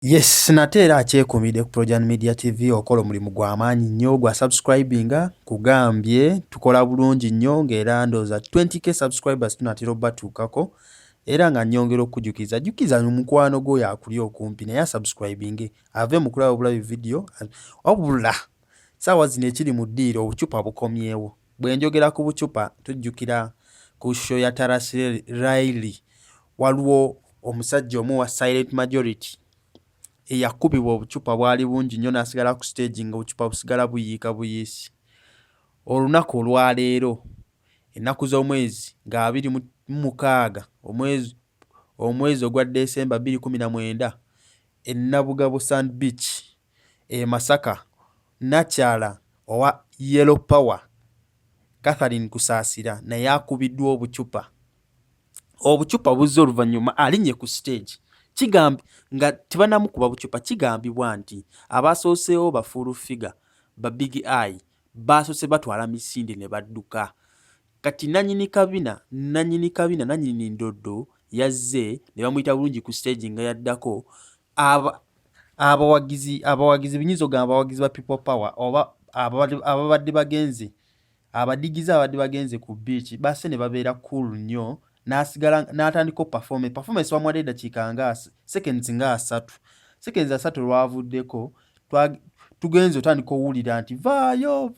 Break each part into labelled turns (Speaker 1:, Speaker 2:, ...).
Speaker 1: Yes, nate era akyekuumidde ku Projan Media TV okola omulimu gw'amaanyi nnyo gwa subscribinga kugambye tukola bulungi nnyo ng'era ndooza 20k subscribers tunatera obbatuukako era nga nnyongera okukujjukiza jjukiza mukwano gwo yakuli okumpi naye asubscribinge ave mu kulaba bulabi video wabula ssaawa zino ekiri mu ddiiro obucupa bukomyewo. Bwe njogera ku bucupa tujjukira ku show ya Tarasi Riley waliwo omusajja omu wa Silent Majority eyakubibwa obucupa bwali bungi nnyo n'asigala ku stage nga obucupa busigala buyiika buyiisi. Olunaku olwaleero ennaku z'omwezi nga 26 omwezi ogwa December 2019 e Nabugabo Sand Beach e Masaka nakyala owa Yellow Power Catherine Kusasira naye akubiddwa obucupa. Obucupa buzze oluvannyuma alinnye ku stage kigambi nga tibanamukuba bucupa kigambibwa nti abasooseewo bafuulu figure ba Big Eye baasose batwala misinde ne badduka. Kati nannyini ndoddo yazze ne bamuyita bulungi ku stage nga yaddako abawagizi binyinza ogamba abawagizi ba People Power oba ababadde bagenze abadigize abadde bagenze ku beach basse ne babeera cool nnyo n'atandika performance bamuwadde eddakiika nga seconds nga 3 seconds 3 lwavuddeko tugenze otandika owulira nti vaayo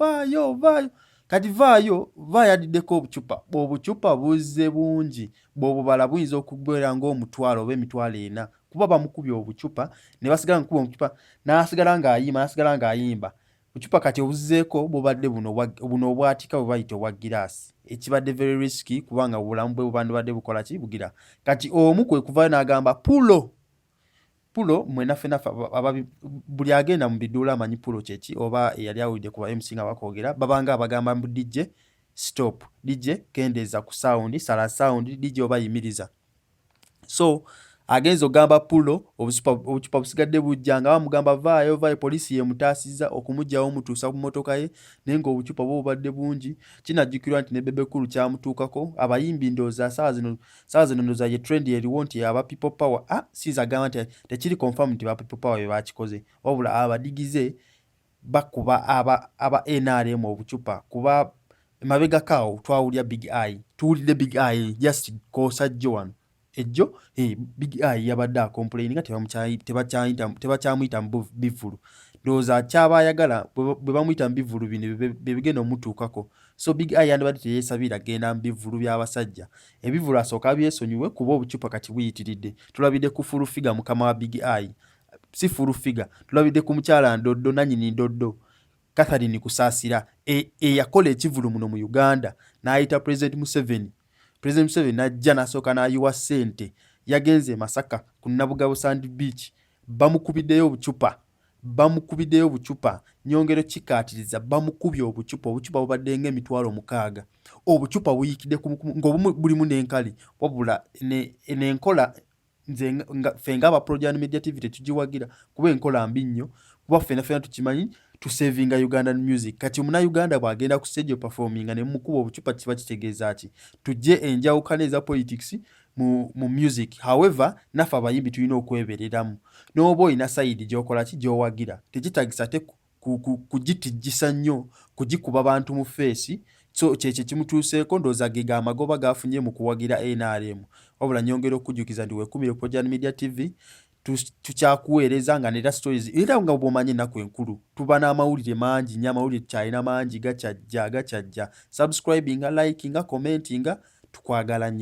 Speaker 1: kati vaayo adiddeko obucupa buzze bungi bw'obubala buyinza okubeera ng'omutwalo oba emitwalo 4 kuba bamukubye obucupa ne basigala nkuba obucupa n'asigala ng'ayimba bucupa kati obuzzeeko bubadde buno obwatika bwe bayita obwa giraasi ekibadde very risky kubanga obulamu bwe bubadde bukola ki bugira. Kati omu kwe kuvayo n'agamba pulo mwenaffe buli agenda mu biduula amanyi pulo kyeki oba eyali awulidde ku ba MC nga bakoogera babanga abagamba mu DJ stop, DJ kendeeza ku sound, sala sound, DJ oba yimiriza. So agenza ogamba pulo obucupa busigadde bujja nga bamugamba vaayo poliisi yemutaasizza okumugyawo mutuusa ku mmotoka ye naye ng'obucupa bubadde bungi. Kinajjukirwa nti ne Bebe kyamutuukako abayimbi ndooza ssaawa zino ndooza ye trend eriwo nti aba People Power siiza agamba nti tekiri confirm nti ba People Power be bakikoze wabula abadigize bakuba aba NRM obucupa kuba emabegakaawo twawulya tuwulidde Big Eye just kosajjo wano ejjo Big Eye yabadde akomplaini nga tebakyamuyita mu bivulu ndowooza kyaba ayagala bwe bamuyita mu bivulu bino bebigenda omutuukako. So Big Eye yandibadde teyeesabira genda mu bivulu by'abasajja ebivulu asooka byesonyiwe kuba obucupa kati buyitiridde. Tulabidde ku full figure mukama wa Big Eye si full figure tulabidde ku mukyala ndoddo nannyini ndoddo Catherine Kusasira eyakola ekivulu muno mu Uganda n'ayita President Museveni najja n'asooka n'ayiwa ssente yagenze Masaka ku Nabugabo Sand Beach bamukubiddeyo obucupa nnyongero kikaatiriza bamukubye obucupa bubadde ng'emitwalo 600 obucupa buyikidde ng'obumu bulimu n'enkali wabula n'enkola nze ffe ng'aba Projan Media TV tetugiwagira kuba enkola mbi nnyo kuba ffenna tukimanyi tusevinga Ugandan music. Kati Uganda bw'agenda ku stage performinga ne mukuba obucupa kiba kitegeeza ki tujje enjawukana eza politics mu music. However naffe abayimbi tulina okwebereramu n'oba olina sayidi gy'okola ki gy'owagira tekitagisa te kugitijjisa nnyo kugikuba bantu mu feesi. So kyekyo kimutuuseeko ndooza ge amagoba gafunye mu kuwagira NRM wabula nnyongera okujjukiza ndi weekubire ku Projan Media TV tukyakuweereza nga nera stories era nga bw'omanyi ennaku enkulu tuba n'amawulire mangi nnyo amawulire tukyalina mangi gakyajja subscribinga likinga commentinga tukwagala nnyo.